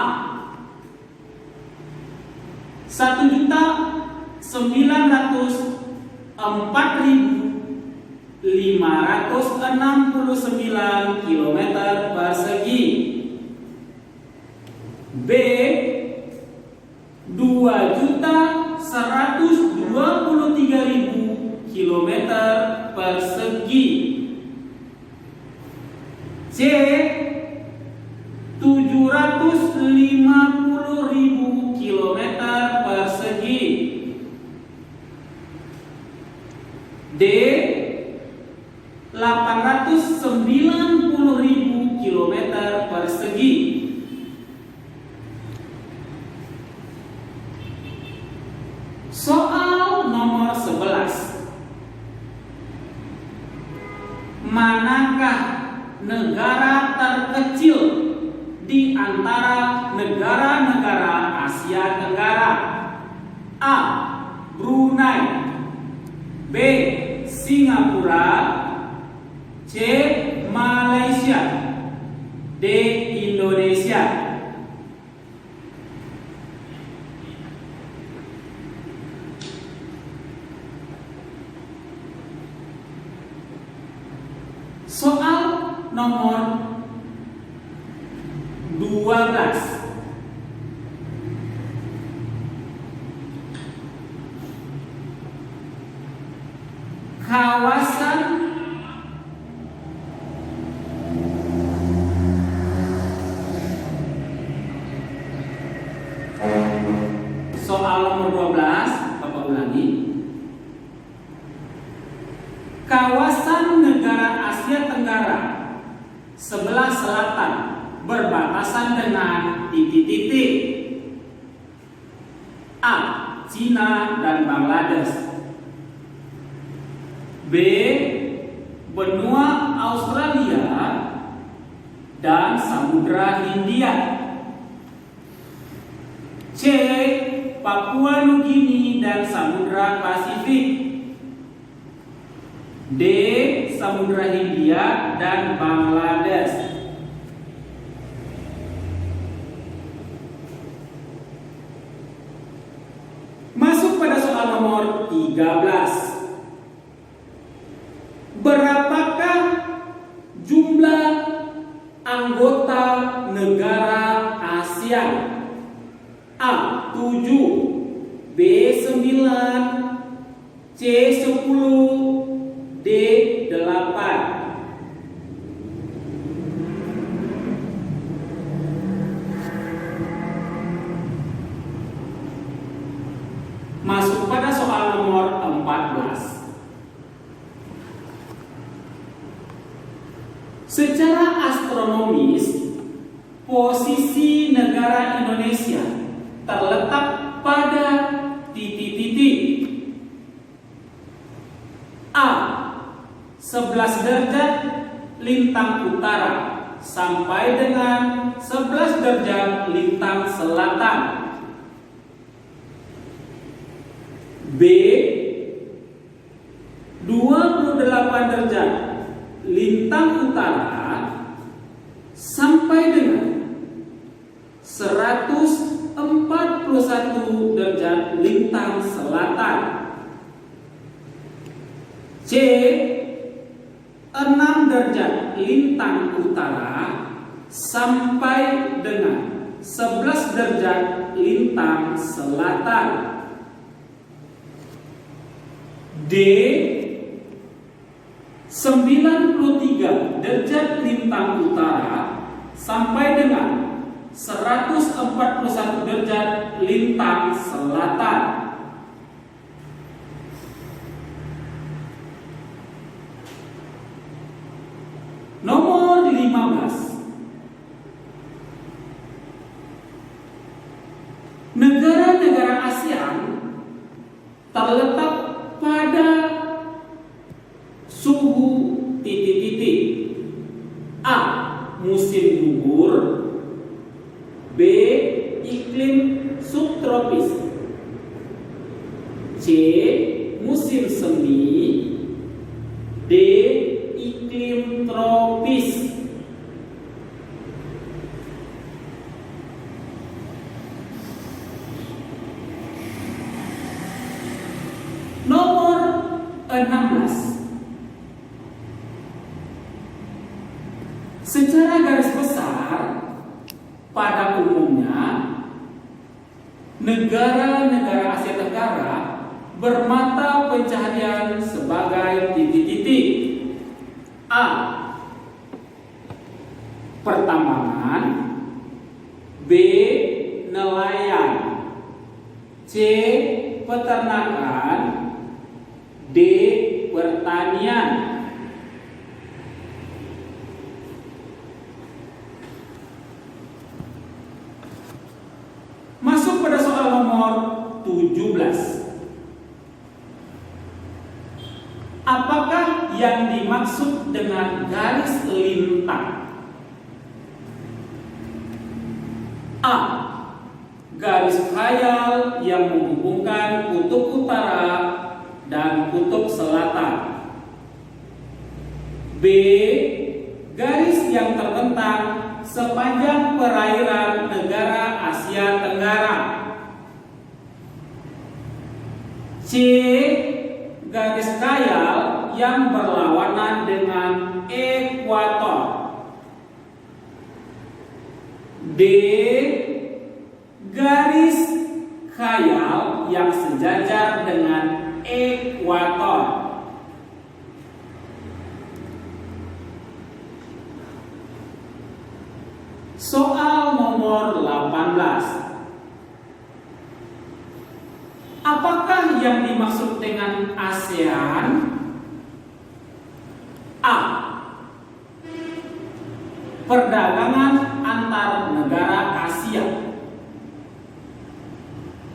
1.004.569 kilometer persegi. B. 2.123.000 kilometer persegi. C. 750.000 kilometer persegi. D. 890.000 kilometer persegi. Soal nomor 11. Manakah negara terkecil di antara negara-negara Asia Tenggara? A. Brunei. B. Singapura. C. Malaysia. D. Indonesia. Soal nomor 12. Kawasan soal nomor 12, Bapak ulangi. Kawasan negara negara Asia Tenggara sebelah selatan berbatasan dengan titik-titik? A. Cina dan Bangladesh. B. Benua Australia dan Samudra Hindia. C. Papua Nugini dan Samudra Pasifik. D. Samudra Hindia dan Bangladesh. Masuk pada soal nomor 13. Berapakah jumlah anggota negara ASEAN? A. 7, B. 9, C. 10, D. 8. Masuk pada soal nomor 14. Secara astronomis, posisi negara Indonesia terletak pada titik-titik. A. 11 derajat lintang utara sampai dengan 11 derajat lintang selatan. B. 28 derajat lintang utara sampai dengan 141 derajat lintang selatan. C. 6 derajat lintang utara sampai dengan 11 derajat lintang selatan. D. 93 derajat lintang utara sampai dengan 141 derajat lintang selatan. Nomor 15. Negara-negara ASEAN terletak pada suhu titik-titik. A. Musim gugur. B. Iklim subtropis. C. Musim semi. D. Iklim tropis. Nomor 16. Secara garis besar, pada umumnya negara-negara Asia Tenggara bermata pencaharian sebagai titik-titik. A. Pertambangan. B. Nelayan. C. Peternakan. D. Pertanian. Masuk pada soal nomor 17. Apakah yang dimaksud dengan garis lintang? A. Garis khayal yang menghubungkan kutub utara dan kutub selatan. B. Garis yang terbentang sepanjang perairan negara Asia Tenggara. C. Garis khayal yang berlawanan dengan ekuator. D. Garis khayal yang sejajar dengan ekuator. Soal nomor 18. Apakah yang dimaksud dengan ASEAN? A. perdagangan antar negara Asia.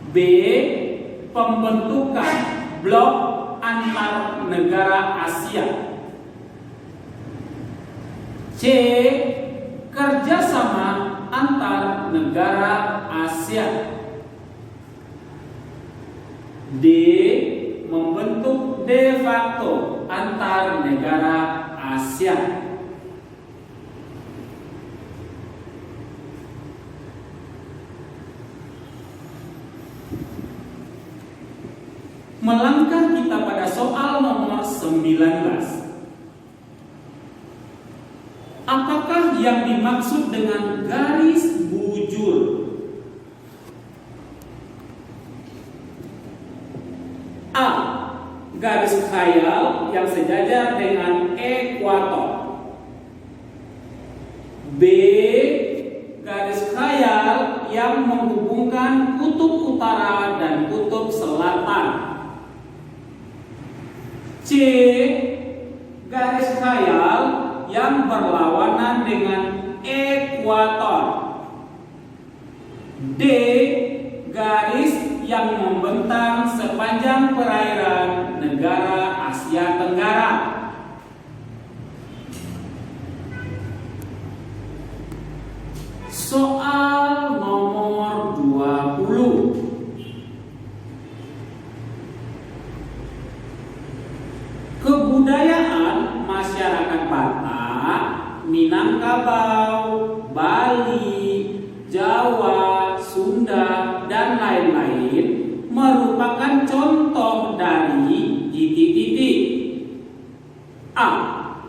B. Pembentukan blok antar negara Asia. C. Kerjasama antar negara Asia. D. Membentuk de facto antar negara Asia. Melangkah kita pada soal nomor 19. Apakah yang dimaksud dengan garis bujur? A. Garis khayal yang sejajar dengan ekuator. B. Garis khayal yang menghubungkan kutub utara dan kutub selatan. C. Garis khayal yang berlawanan dengan ekuator. D. Garis yang membentang sepanjang perairan negara Asia Tenggara. Soal nomor 20. Kebudayaan masyarakat Batak, Minangkabau, Bali, Jawa, Sunda, dan lain-lain merupakan contoh dari titik-titik. A.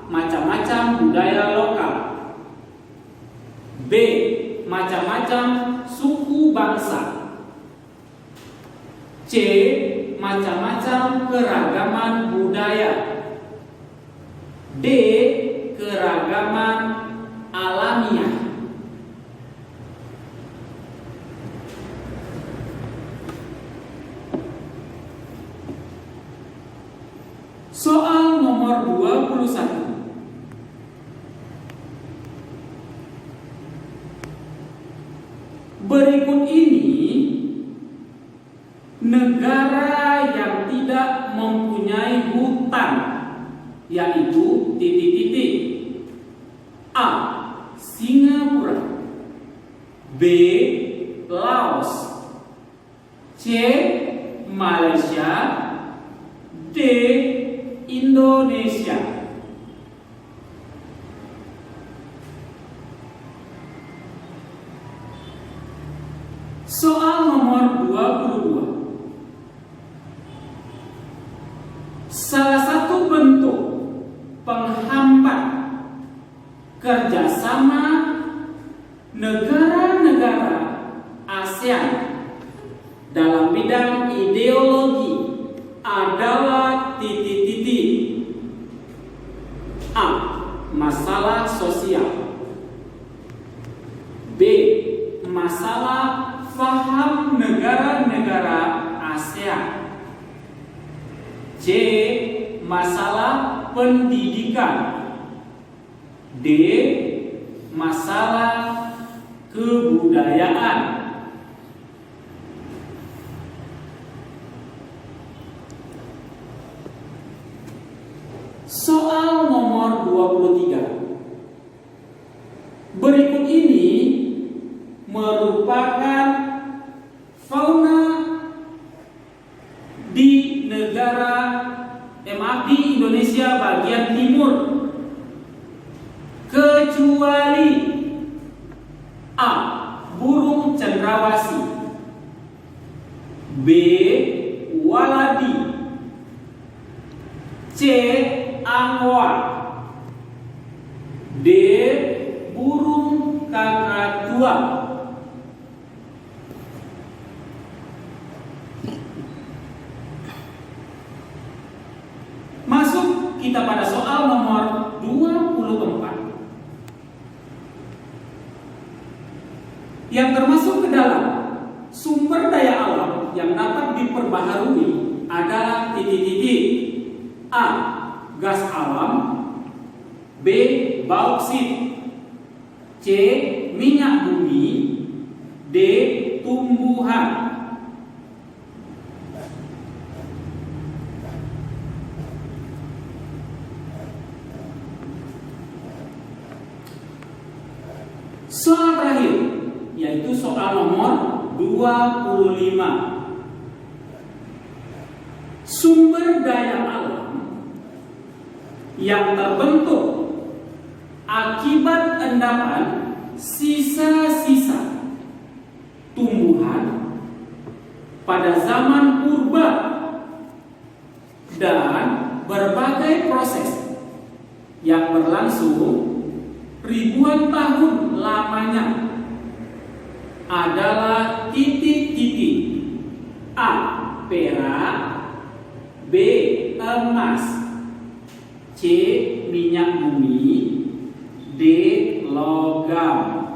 Macam-macam budaya lokal. B. Macam-macam suku bangsa. C. Macam-macam keragaman budaya. D. Keragaman alamiah. Soal nomor 21. Berikut ini negara yang tidak mempunyai hutan, yaitu titik-titik. A. Singapura. B. Laos. C. Malaysia. D. Indonesia. Soal nomor 22. Salah satu bentuk penghambat kerjasama negara-negara ASEAN dalam bidang ideologi adalah titik-titik. A. Masalah sosial. B. Masalah faham negara-negara ASEAN. C. Masalah pendidikan. D. Masalah kebudayaan. Soal nomor 23. Berikut ini merupakan fauna di di Indonesia bagian timur, kecuali A. Burung cendrawasih. B. Waladi. C. Angwa. D. Burung kakatua. Masuk kita pada soal nomor 24 yang termasuk ke dalam sumber daya alam yang dapat diperbaharui adalah titik-titik. A. Gas alam. B. Bauksit. C. Minyak bumi. D. Tumbuhan. Soal terakhir, yaitu soal nomor 25. Sumber daya alam yang terbentuk akibat endapan sisa-sisa tumbuhan pada zaman purba dan berbagai proses yang berlangsung ribuan tahun lamanya adalah titik-titik: A. Perak, B. Emas, C. Minyak bumi, D. Logam.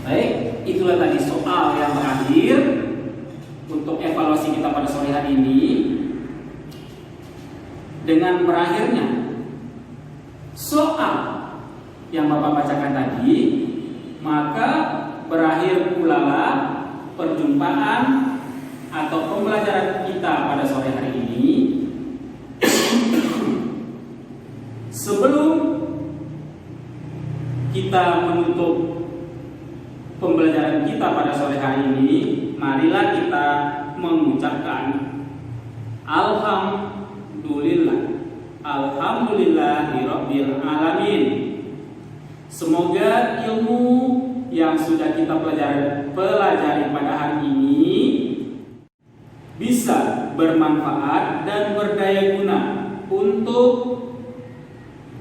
Baik, itulah tadi soal yang terakhir untuk evaluasi kita pada sore hari ini. Dengan berakhirnya soal yang Bapak bacakan tadi, maka berakhir pula perjumpaan atau pembelajaran kita pada sore hari ini. Sebelum kita menutup pembelajaran kita pada sore hari ini, marilah kita mengucapkan Alhamdulillahirabbil alamin. Semoga ilmu yang sudah kita pelajari pada hari ini bisa bermanfaat dan berdaya guna untuk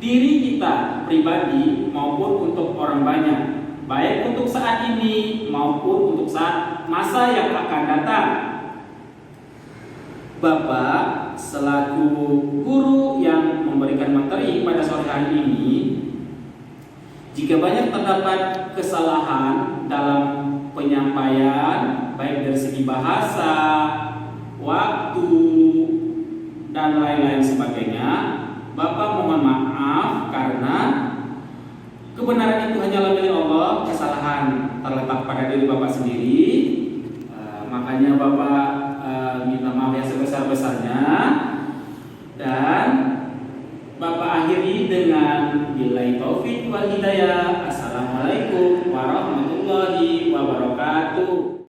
diri kita pribadi maupun untuk orang banyak, baik untuk saat ini maupun untuk saat masa yang akan datang. Bapak selaku guru yang memberikan materi pada sore hari ini, jika banyak terdapat kesalahan dalam penyampaian baik dari segi bahasa, waktu, dan lain-lain sebagainya, Bapak mohon maaf karena kebenaran itu hanyalah milik Allah, kesalahan terletak pada diri Bapak sendiri. Makanya Bapak minta maaf yang sebesar-besarnya, dan Bapak akhiri dengan billahi taufik wal hidayah. Assalamualaikum warahmatullahi wabarakatuh.